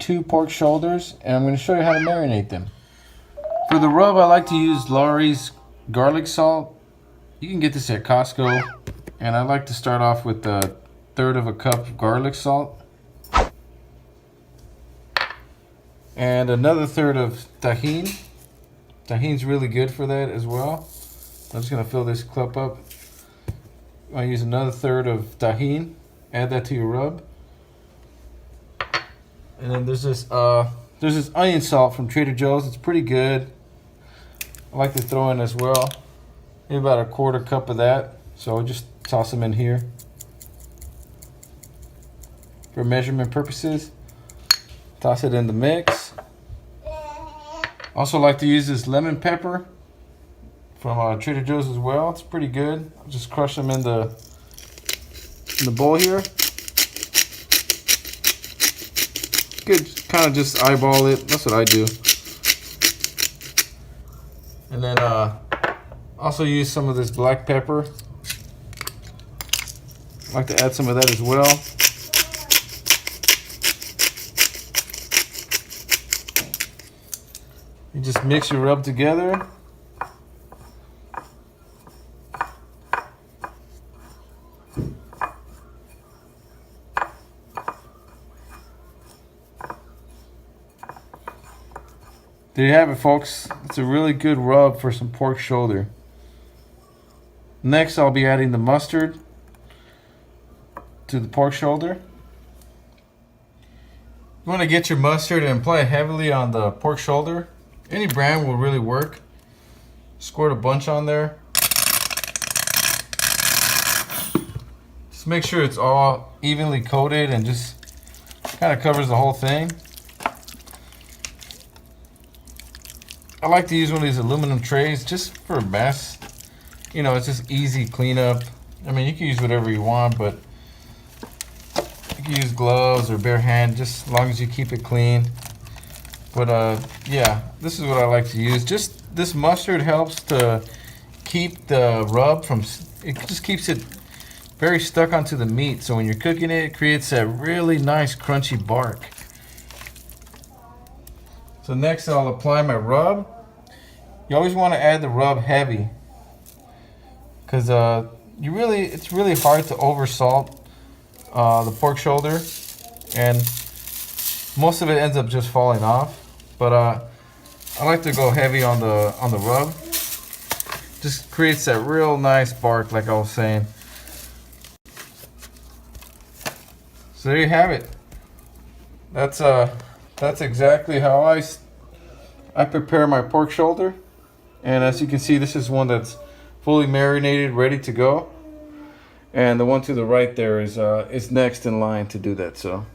2 pork shoulders, and I'm going to show you how to marinate them. For the rub, I like to use Lawry's garlic salt. You can get this at Costco, and I like to start off with 1/3 cup of garlic salt and another 1/3 of tajin. Tajin's really good for that as well. I'm just going to fill this cup up. I use another 1/3 of tajin. Add that to your rub. And then there's this onion salt from Trader Joe's. It's pretty good. I like to throw in as well. Maybe about 1/4 cup of that. So I'll just toss them in here for measurement purposes. Toss it in the mix. Also like to use this lemon pepper from Trader Joe's as well. It's pretty good. I'll just crush them in the bowl here. Good, kind of just eyeball it. That's what I do. And then also use some of this black pepper. I like to add some of that as well. You just mix your rub together. There you have it, folks. It's a really good rub for some pork shoulder. Next, I'll be adding the mustard to the pork shoulder. You want to get your mustard and apply it heavily on the pork shoulder. Any brand will really work. Squirt a bunch on there. Just make sure it's all evenly coated and just kind of covers the whole thing. I like to use one of these aluminum trays just for a mess. You know, it's just easy cleanup. I mean, you can use whatever you want, but you can use gloves or bare hand, just as long as you keep it clean. But yeah, this is what I like to use. Just this mustard helps to keep the rub from, it just keeps it very stuck onto the meat. So when you're cooking it, it creates that really nice crunchy bark. So next I'll apply my rub. You always want to add the rub heavy, because it's really hard to over salt the pork shoulder, and most of it ends up just falling off. But I like to go heavy on the rub. Just creates that real nice bark, like I was saying. So there you have it. That's exactly how I prepare my pork shoulder. And as you can see, this is one that's fully marinated, ready to go. And the one to the right there is next in line to do that. So